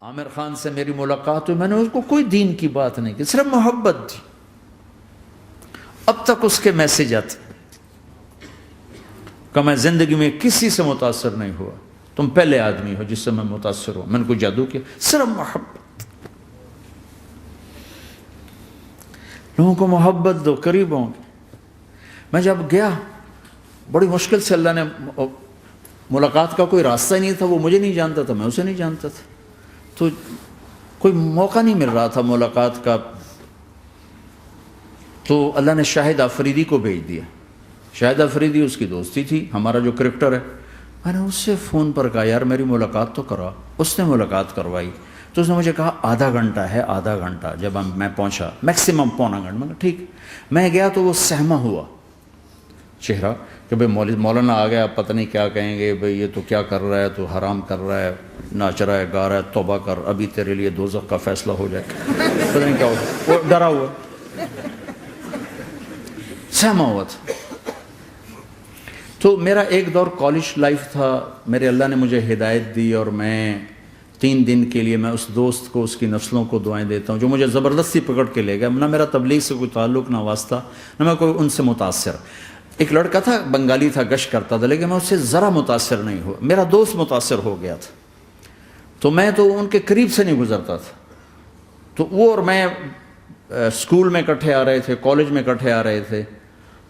عامر خان سے میری ملاقات ہوئی، میں نے اس کو کوئی دین کی بات نہیں کی، صرف محبت تھی. اب تک اس کے میسج آتے کہ میں زندگی میں کسی سے متاثر نہیں ہوا، تم پہلے آدمی ہو جس سے میں متاثر ہوں. میں نے کوئی جادو کیا، صرف محبت. لوگوں کو محبت دو، قریب ہوں گے. میں جب گیا بڑی مشکل سے اللہ نے، ملاقات کا کوئی راستہ ہی نہیں تھا، وہ مجھے نہیں جانتا تھا، میں اسے نہیں جانتا تھا، تو کوئی موقع نہیں مل رہا تھا ملاقات کا. تو اللہ نے شاہد آفریدی کو بھیج دیا. شاہد آفریدی اس کی دوستی تھی، ہمارا جو کرکٹر ہے. میں نے اس سے فون پر کہا یار میری ملاقات تو کرا. اس نے ملاقات کروائی. تو اس نے مجھے کہا آدھا گھنٹہ ہے، آدھا گھنٹہ. جب میں پہنچا میکسیمم پونا گھنٹہ. میں کہا ٹھیک. میں گیا تو وہ سہما ہوا چہرہ کہ بھئی مولانا آ گیا، پتہ نہیں کیا کہیں گے، بھئی یہ تو کیا کر رہا ہے، تو حرام کر رہا ہے، ناچ رہا ہے، گا رہا ہے، توبہ کر، ابھی تیرے لیے دوزخ کا فیصلہ ہو جائے. پتہ نہیں کیا ہو، وہ ڈرا ہوا سہما ہوا تھا. تو میرا ایک دور کالج لائف تھا. میرے اللہ نے مجھے ہدایت دی اور میں 3 دن کے لیے میں اس دوست کو، اس کی نسلوں کو دعائیں دیتا ہوں جو مجھے زبردستی پکڑ کے لے گیا. نہ میرا تبلیغ سے کوئی تعلق، نہ واسطہ، نہ میں کوئی ان سے متاثر. ایک لڑکا تھا، بنگالی تھا، گشت کرتا تھا، لیکن میں اس سے ذرا متاثر نہیں ہوا. میرا دوست متاثر ہو گیا تھا، تو میں تو ان کے قریب سے نہیں گزرتا تھا. تو وہ اور میں اسکول میں اکٹھے آ رہے تھے، کالج میں اکٹھے آ رہے تھے.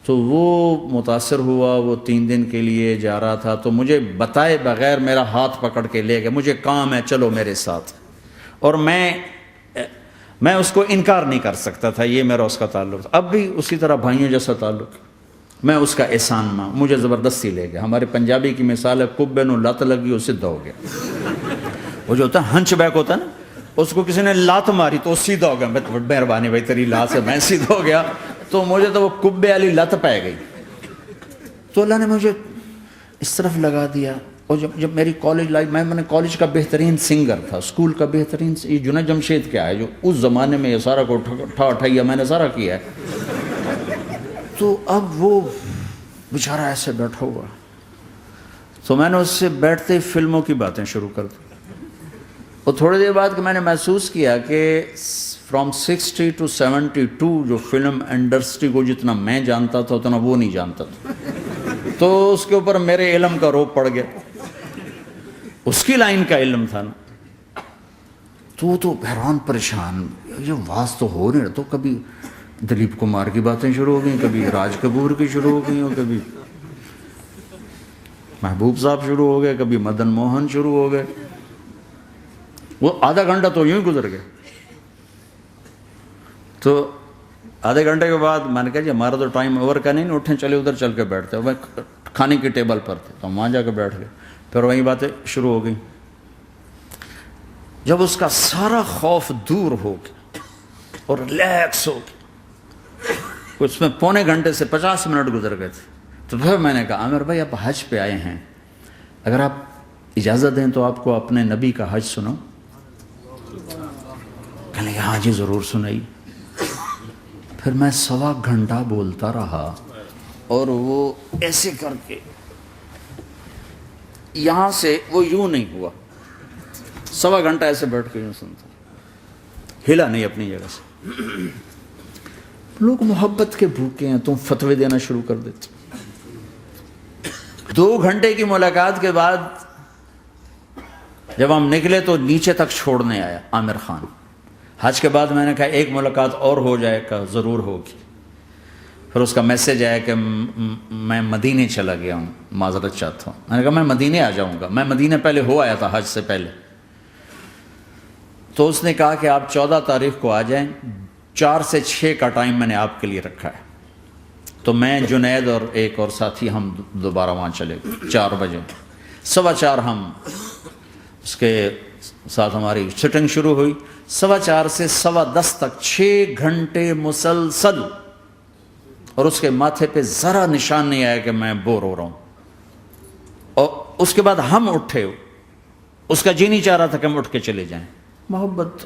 تو وہ متاثر ہوا، وہ 3 دن کے لیے جا رہا تھا، تو مجھے بتائے بغیر میرا ہاتھ پکڑ کے لے گیا. مجھے کام ہے، چلو میرے ساتھ. اور میں اس کو انکار نہیں کر سکتا تھا، یہ میرا اس کا تعلق تھا. اب بھی اسی طرح بھائیوں جیسا تعلق. میں اس کا احسان ماں، مجھے زبردستی لے گیا. ہمارے پنجابی کی مثال ہے، کبے نو لت لگی وہ سیدھا ہو گیا. وہ جو ہوتا ہے ہنچ بیک ہوتا ہے نا، اس کو کسی نے لات ماری تو وہ سیدھا ہو گیا. مہربانی بھائی تیری لات سے میں سیدھا ہو گیا. تو مجھے تو وہ کبے والی لت پہ گئی. تو اللہ نے مجھے اس طرف لگا دیا. اور جب میری کالج لائف، میں نے کالج کا بہترین سنگر تھا، اسکول کا بہترین، یہ جنید جمشید کیا ہے جو اس زمانے میں یہ سارا کو اٹھایا میں نے سارا کیا ہے. تو اب وہ بیچارہ ایسے بیٹھا ہوا. تو میں نے اس سے بیٹھتے ہی فلموں کی باتیں شروع کر دی. اور تھوڑی دیر بعد کہ میں نے محسوس کیا کہ فرام 60 to 72 جو فلم انڈسٹری کو جتنا میں جانتا تھا اتنا وہ نہیں جانتا تھا. تو اس کے اوپر میرے علم کا روپ پڑ گیا. اس کی لائن کا علم تھا نا. تو حیران پریشان، یہ واز تو ہو نہیں رہا. تو کبھی دلیپ کمار کی باتیں شروع ہو گئیں، کبھی راج کپور کی شروع ہو گئیں، اور کبھی محبوب صاحب شروع ہو گئے، کبھی مدن موہن شروع ہو گئے. وہ آدھا گھنٹہ تو یوں ہی گزر گیا. تو آدھے گھنٹے کے بعد میں نے کہا جی ہمارا تو ٹائم اوور کا نہیں، اٹھیں چلے ادھر چل کے بیٹھتے. وہ کھانے کی ٹیبل پر تھے تو وہاں جا کے بیٹھ گئے. پھر وہیں باتیں شروع ہو گئیں. جب اس کا سارا خوف دور ہو گیا اور ریلیکس ہو گیا، اس میں پونے گھنٹے سے 50 منٹ گزر گئے تھے. تو پھر میں نے کہا عامر بھائی آپ حج پہ آئے ہیں، اگر آپ اجازت دیں تو آپ کو اپنے نبی کا حج سنو. کہنے لگے ہاں جی ضرور سنائی. پھر میں 1.25 گھنٹہ بولتا رہا اور وہ ایسے کر کے یہاں سے وہ یوں نہیں ہوا. 1.25 گھنٹہ ایسے بیٹھ کے یوں سنتا، ہلا نہیں اپنی جگہ سے. لوگ محبت کے بھوکے ہیں، تم فتوے دینا شروع کر دیتے. 2 گھنٹے کی ملاقات کے بعد جب ہم نکلے تو نیچے تک چھوڑنے آیا عامر خان. حج کے بعد میں نے کہا ایک ملاقات اور ہو جائے گا، ضرور ہوگی. پھر اس کا میسج آیا کہ میں مدینے چلا گیا ہوں، معذرت چاہتا ہوں. میں نے کہا میں مدینے آ جاؤں گا. میں مدینے پہلے ہو آیا تھا حج سے پہلے. تو اس نے کہا کہ آپ 14 تاریخ کو آ جائیں، 4 سے 6 کا ٹائم میں نے آپ کے لیے رکھا ہے. تو میں، جنید اور ایک اور ساتھی ہم دوبارہ وہاں چلے گئے. 4 بجے 4:15 ہم اس کے ساتھ ہماری سٹنگ شروع ہوئی. 4:15 سے 10:15 تک 6 گھنٹے مسلسل. اور اس کے ماتھے پہ ذرا نشان نہیں آیا کہ میں بور ہو رہا ہوں. اور اس کے بعد ہم اٹھے، اس کا جی نہیں چاہ رہا تھا کہ ہم اٹھ کے چلے جائیں. محبت.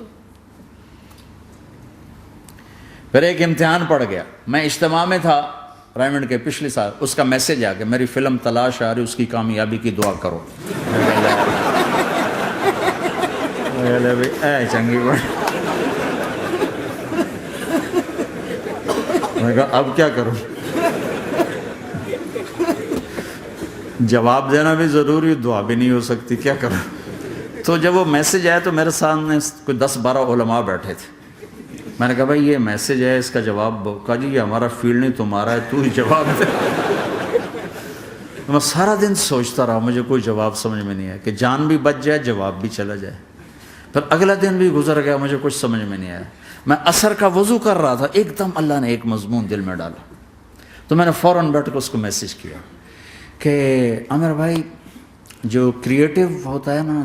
پھر ایک امتحان پڑ گیا. میں اجتماع میں تھا ریمنڈ کے پچھلے سال. اس کا میسج آ گیا میری فلم تلاش آ رہی، اس کی کامیابی کی دعا کرو. لے بھی اے چنگی بڑی. میں نے کہا اب کیا کروں؟ جواب دینا بھی ضروری، دعا بھی نہیں ہو سکتی، کیا کروں؟ تو جب وہ میسج آیا تو میرے سامنے کوئی 10-12 علماء بیٹھے تھے. میں نے کہا بھائی یہ میسج ہے، اس کا جواب کہا جی یہ ہمارا فیلڈ نہیں تمہارا ہے، تو ہی جواب دے. میں سارا دن سوچتا رہا، مجھے کوئی جواب سمجھ میں نہیں آیا کہ جان بھی بچ جائے، جواب بھی چلا جائے. پھر اگلا دن بھی گزر گیا، مجھے کچھ سمجھ میں نہیں آیا. میں عصر کا وضو کر رہا تھا، ایک دم اللہ نے ایک مضمون دل میں ڈالا. تو میں نے فوراً بیٹھ کے اس کو میسج کیا کہ عامر بھائی جو کریٹیو ہوتا ہے نا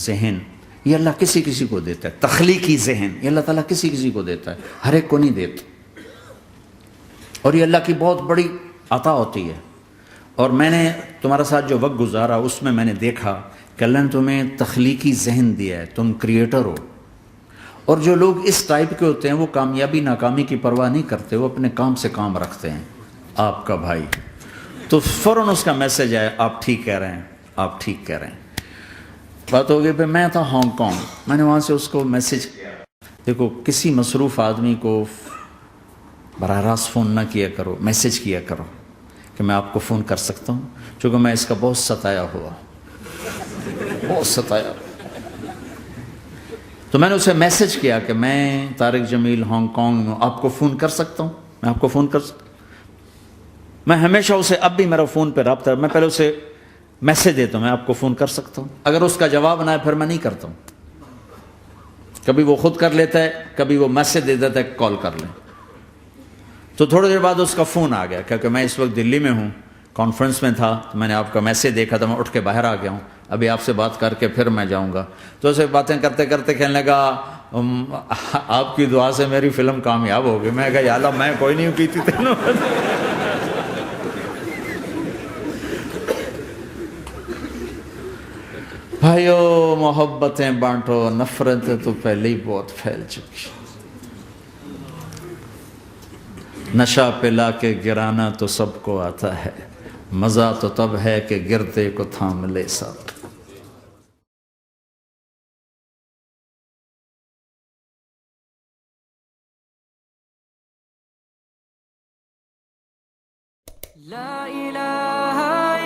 ذہن، یہ اللہ کسی کسی کو دیتا ہے. تخلیقی ذہن یہ اللہ تعالیٰ کسی کسی کو دیتا ہے، ہر ایک کو نہیں دیتا. اور یہ اللہ کی بہت بڑی عطا ہوتی ہے. اور میں نے تمہارے ساتھ جو وقت گزارا اس میں نے دیکھا کہ اللہ نے تمہیں تخلیقی ذہن دیا ہے، تم کریٹر ہو. اور جو لوگ اس ٹائپ کے ہوتے ہیں وہ کامیابی ناکامی کی پرواہ نہیں کرتے، وہ اپنے کام سے کام رکھتے ہیں. آپ کا بھائی تو فوراً اس کا میسج آیا، آپ ٹھیک کہہ رہے ہیں، آپ ٹھیک کہہ رہے ہیں. بات ہو گئی. پھر میں تھا ہانگ کانگ، میں نے وہاں سے اس کو میسج کیا. دیکھو کسی مصروف آدمی کو براہ راست فون نہ کیا کرو، میسج کیا کرو کہ میں آپ کو فون کر سکتا ہوں، چونکہ میں اس کا بہت ستایا ہوا، بہت ستایا. تو میں نے اسے میسج کیا کہ میں طارق جمیل ہانگ کانگ میں آپ کو فون کر سکتا ہوں، میں آپ کو فون کر سکتا ہوں. میں ہمیشہ اسے، اب بھی میرا فون پہ رابطہ ہے، میں پہلے اسے میسج دیتا ہوں میں آپ کو فون کر سکتا ہوں. اگر اس کا جواب نہ ہے پھر میں نہیں کرتا ہوں. کبھی وہ خود کر لیتا ہے، کبھی وہ میسج دے دیتا ہے کال کر لیں. تو تھوڑی دیر بعد اس کا فون آ گیا کیونکہ میں اس وقت دلی میں ہوں، کانفرنس میں تھا. تو میں نے آپ کا میسج دیکھا تھا، میں اٹھ کے باہر آ گیا ہوں، ابھی آپ سے بات کر کے پھر میں جاؤں گا. تو اسے باتیں کرتے کرتے کہنے لگا آپ کی دعا سے میری فلم کامیاب ہو گئی. میں کہا یا اللہ میں کوئی نہیں کیتی تینوں. بھائیو محبتیں بانٹو، نفرتیں تو پہلے ہی بہت پھیل چکی. نشہ پلا کے گرانا تو سب کو آتا ہے، مزہ تو تب ہے کہ گرتے کو تھام لے ساتھ. لا إله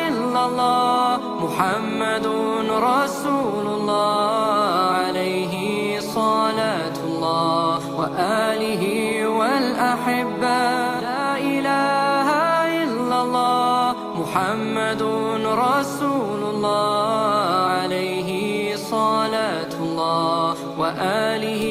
إلا الله محمد رسول الله عليه صلاة الله وآله والأحبة. لا إله إلا الله محمد رسول الله عليه صلاة الله وآله